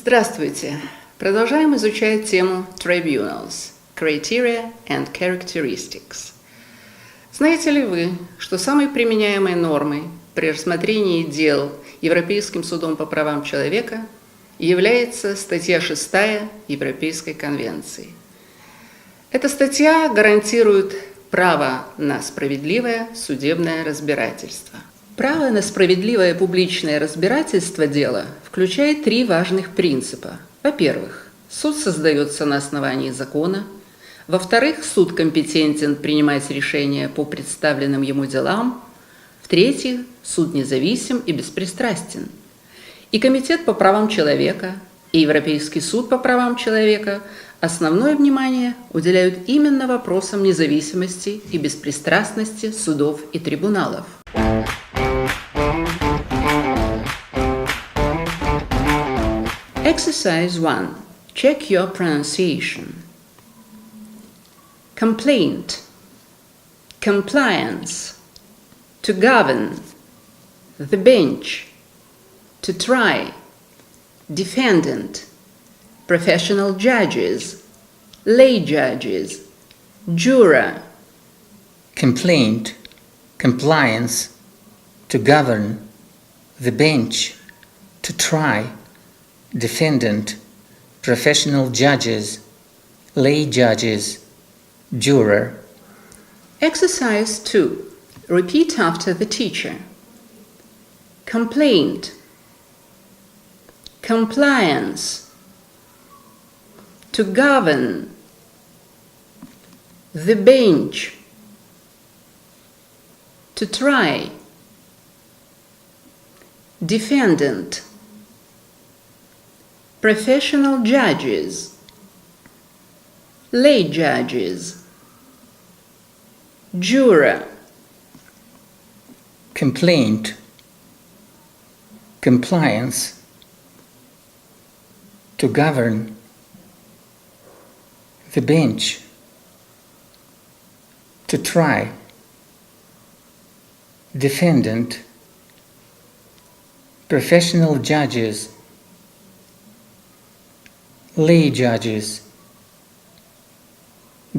Здравствуйте! Продолжаем изучать тему Tribunals – Criteria and Characteristics. Знаете ли вы, что самой применяемой нормой при рассмотрении дел Европейским судом по правам человека является статья 6 Европейской конвенции? Эта статья гарантирует право на справедливое судебное разбирательство. Право на справедливое публичное разбирательство дела включает три важных принципа. Во-первых, суд создается на основании закона. Во-вторых, суд компетентен принимать решения по представленным ему делам. В-третьих, суд независим и беспристрастен. И Комитет по правам человека, и Европейский суд по правам человека основное внимание уделяют именно вопросам независимости и беспристрастности судов и трибуналов. Exercise 1. Check your pronunciation. Complaint, compliance, to govern, the bench, to try, defendant, professional judges, lay judges, juror. Complaint, compliance, to govern, the bench, to try, defendant, professional judges, lay judges, juror. Exercise 2. Repeat after the teacher. Complaint, compliance, to govern, the bench, to try, defendant, professional judges, lay judges, juror. Complaint, compliance, to govern, the bench, to try, defendant, professional judges, lay judges,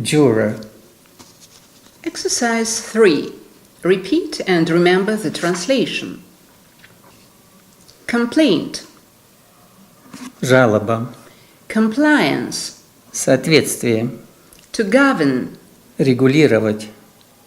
juror. Exercise 3. Repeat and remember the translation. Complaint, Жалоба, compliance, соответствие, to govern, регулировать,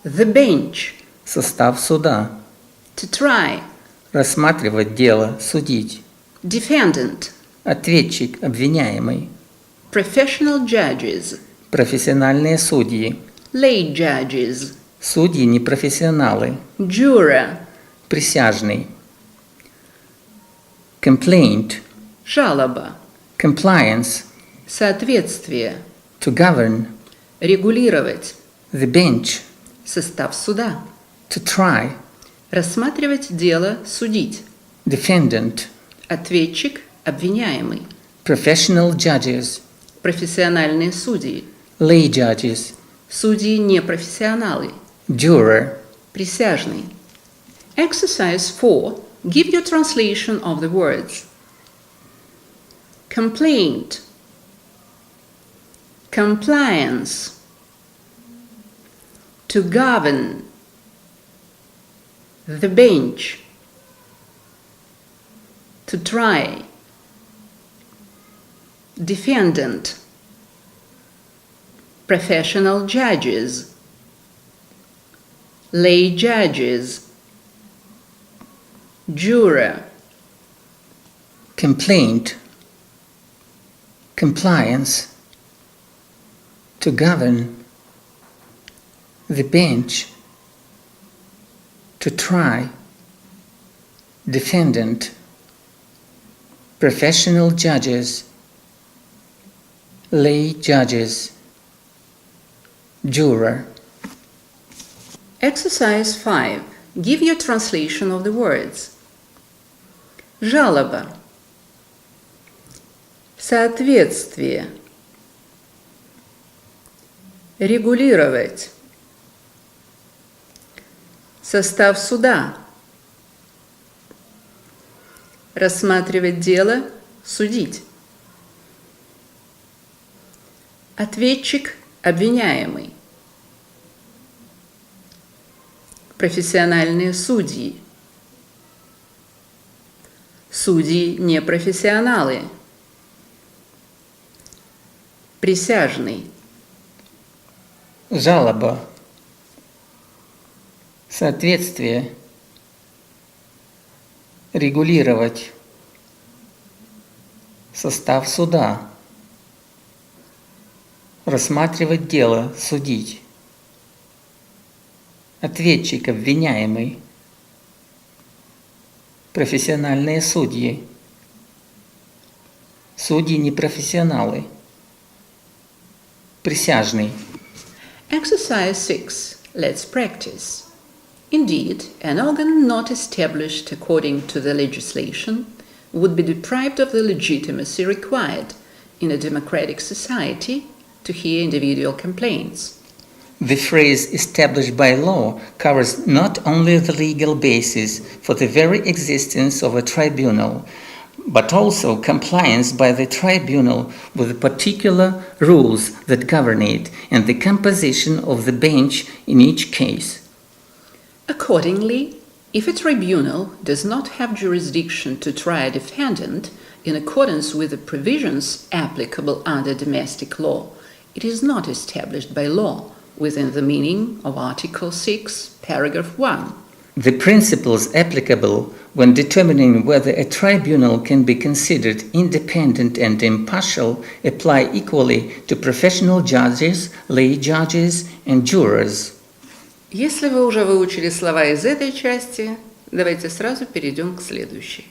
the bench, состав суда, to try, рассматривать дело, судить, defendant, ответчик, обвиняемый, professional judges, профессиональные судьи, lay judges, судьи непрофессионалы, juror, присяжный. Complaint, жалоба, compliance, соответствие, to govern, регулировать, the bench, состав суда, to try, рассматривать дело, судить, defendant, ответчик, обвиняемый, professional judges, профессиональные судьи, lay judges, судьи непрофессионалы, juror. присяжный. Exercise 4. Give your translation of the words. Complaint, compliance, to govern, the bench, to try, defendant, professional judges, lay judges, juror. Complaint, compliance, to govern, the bench, to try, defendant, professional judges, lay judges, juror. Exercise 5. Give your translation of the words. Жалоба, соответствие, регулировать, состав суда, рассматривать дело, судить. Ответчик – обвиняемый. Профессиональные судьи. Судьи не профессионалы. Присяжный. Жалоба. Соответствие. Регулировать. Состав суда. Рассматривать дело, судить. Ответчик, обвиняемый. Профессиональные судьи. Судьи непрофессионалы. Присяжный. Exercise 6. Let's practice. Indeed, an organ not established according to the legislation would be deprived of the legitimacy required in a democratic society to hear individual complaints. The phrase established by law covers not only the legal basis for the very existence of a tribunal, but also compliance by the tribunal with the particular rules that govern it and the composition of the bench in each case. Accordingly, if a tribunal does not have jurisdiction to try a defendant in accordance with the provisions applicable under domestic law, it is not established by law within the meaning of Article 6, Paragraph 1. The principles applicable when determining whether a tribunal can be considered independent and impartial apply equally to professional judges, lay judges, and jurors. Если вы уже выучили слова из этой части, давайте сразу перейдем к следующей.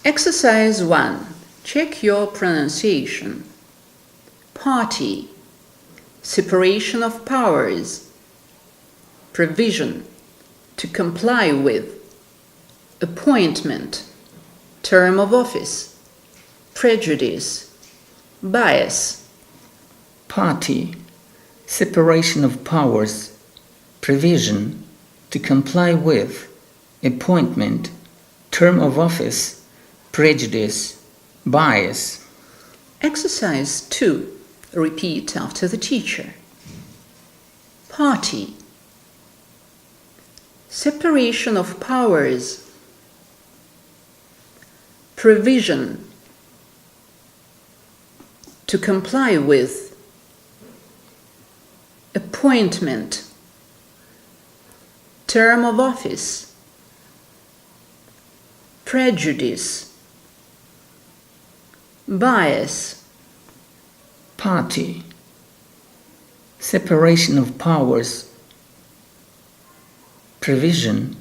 Exercise 1. Check your pronunciation. Party. Separation of powers. Provision. To comply with. Appointment. Term of office. Prejudice. Bias. Party. Separation of powers. Provision. To comply with. Appointment. Term of office. Prejudice. Bias. Exercise 2. Repeat after the teacher. Party. Separation of powers. Provision. To comply with. Appointment. Term of office. Prejudice. Bias. Party. Separation of powers. Provision.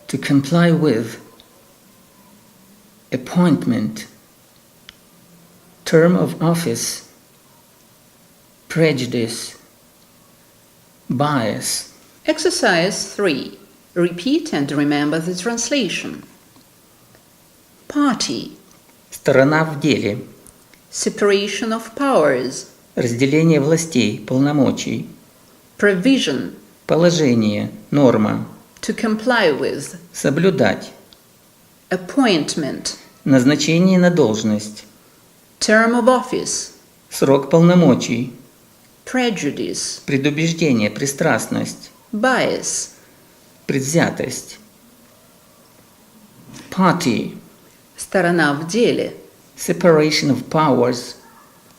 To comply with. Appointment. Term of office. Prejudice. Bias. Exercise 3. Repeat and remember the translation. Party. Сторона в деле. Separation of powers. Разделение властей, полномочий. Provision. Положение, норма. To comply with. Соблюдать. Appointment. Назначение на должность. Term of office. Срок полномочий. Prejudice. Предубеждение, пристрастность. Bias. Предвзятость. Party. Сторона в деле. Separation of powers.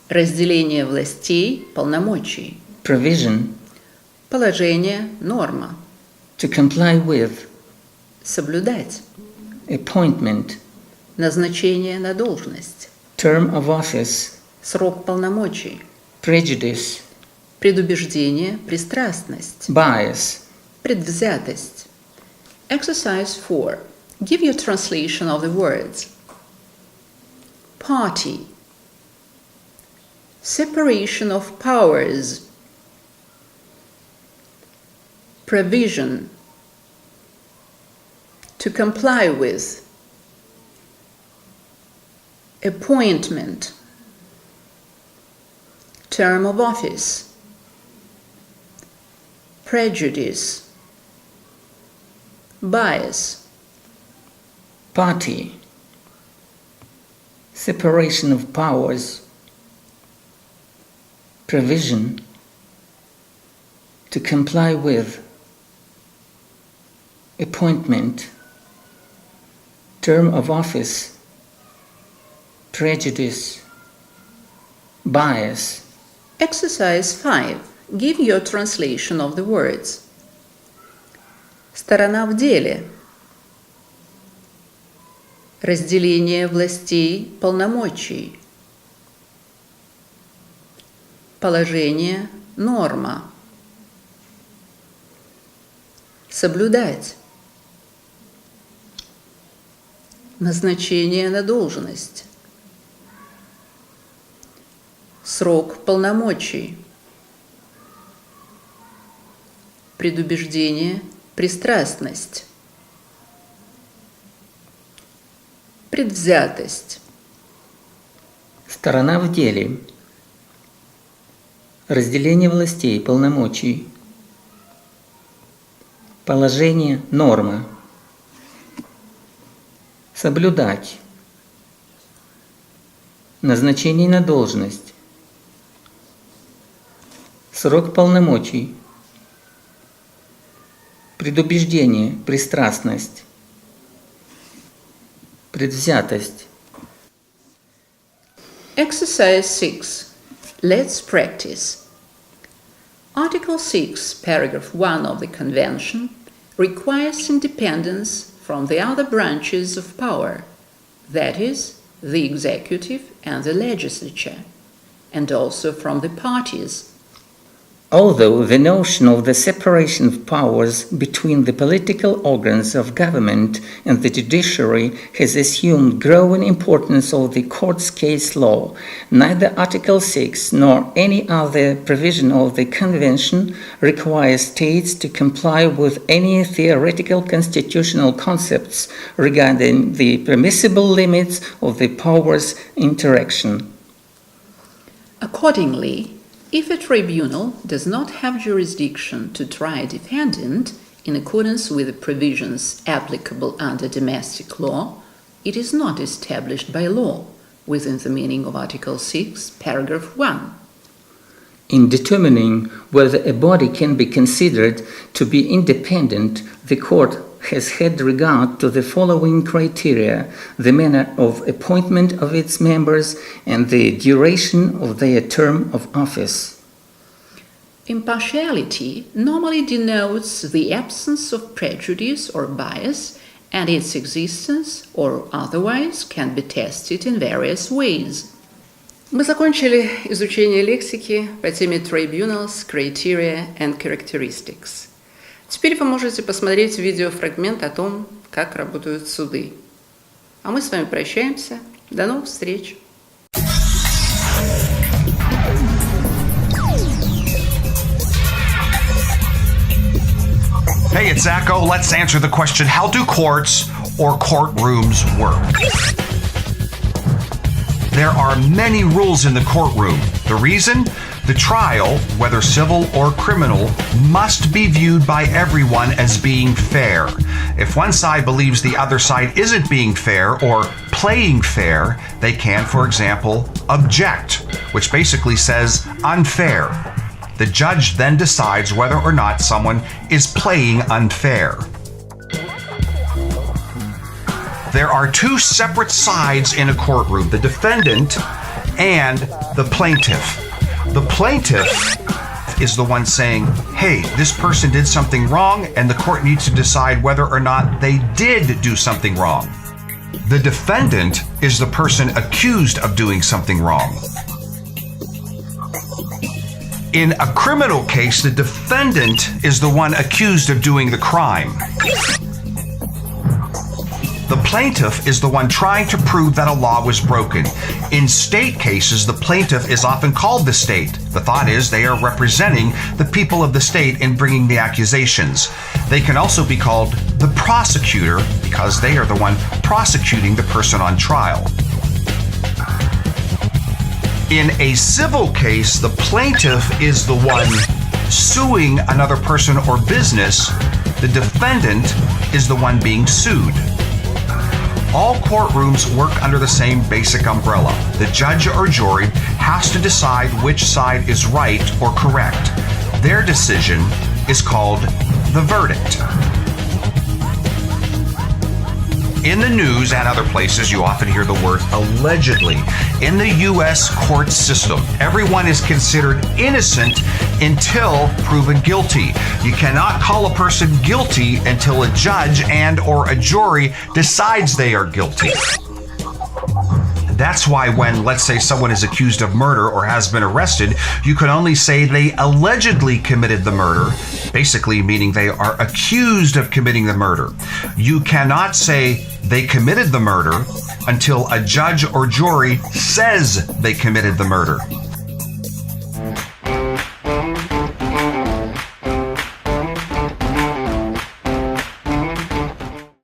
Разделение властей, полномочий. Provision. Положение, норма. To comply with. Соблюдать. Appointment. Назначение на должность. Term of office. Срок полномочий. Prejudice. Предубеждение, пристрастность. Bias. Предвзятость. Exercise 4. Give your translation of the words. Party. Separation of powers. Provision. To comply with. Appointment. Term of office. Prejudice. Bias. Party. Separation of powers. provision to comply with, appointment, term of office, prejudice, bias. Exercise 5. Give your translation of the words. Сторона в деле. Разделение властей, полномочий. Положение, норма. Соблюдать. Назначение на должность. Срок полномочий. Предубеждение, пристрастность. Предвзятость. Сторона в деле. Разделение властей, полномочий. Положение, норма. Соблюдать. Назначение на должность. Срок полномочий. Предубеждение, пристрастность. Предвзятость. Exercise 6. Let's practice. Article 6, paragraph 1 of the Convention requires independence from the other branches of power, that is, the executive and the legislature, and also from the parties. Although the notion of the separation of powers between the political organs of government and the judiciary has assumed growing importance of the court's case law, neither Article 6 nor any other provision of the Convention requires states to comply with any theoretical constitutional concepts regarding the permissible limits of the powers' interaction. Accordingly, if a tribunal does not have jurisdiction to try a defendant in accordance with the provisions applicable under domestic law, it is not established by law within the meaning of Article 6, paragraph 1. In determining whether a body can be considered to be independent, the court has had regard to the following criteria: the manner of appointment of its members and the duration of their term of office. Impartiality normally denotes the absence of prejudice or bias, and its existence or otherwise can be tested in various ways. Мы закончили изучение лексики по теме Tribunals, Criteria and Characteristics. Теперь вы можете посмотреть видеофрагмент о том, как работают суды. А мы с вами прощаемся. До новых встреч! Hey, it's Zacho. Let's answer the question, how do courts or courtrooms work? There are many rules in the courtroom. The reason? The trial, whether civil or criminal, must be viewed by everyone as being fair. If one side believes the other side isn't being fair or playing fair, they can, for example, object, which basically says unfair. The judge then decides whether or not someone is playing unfair. There are two separate sides in a courtroom, the defendant and the plaintiff. The plaintiff is the one saying, hey, this person did something wrong, and the court needs to decide whether or not they did do something wrong. The defendant is the person accused of doing something wrong. In a criminal case, the defendant is the one accused of doing the crime. The plaintiff is the one trying to prove that a law was broken. In state cases, the plaintiff is often called the state. The thought is they are representing the people of the state in bringing the accusations. They can also be called the prosecutor because they are the one prosecuting the person on trial. In a civil case, the plaintiff is the one suing another person or business. The defendant is the one being sued. All courtrooms work under the same basic umbrella. The judge or jury has to decide which side is right or correct. Their decision is called the verdict. In the news and other places, you often hear the word allegedly. In the U.S. court system, everyone is considered innocent until proven guilty. You cannot call a person guilty until a judge and or a jury decides they are guilty. That's why when, let's say, someone is accused of murder or has been arrested, you can only say they allegedly committed the murder, basically meaning they are accused of committing the murder. You cannot say they committed the murder until a judge or jury says they committed the murder.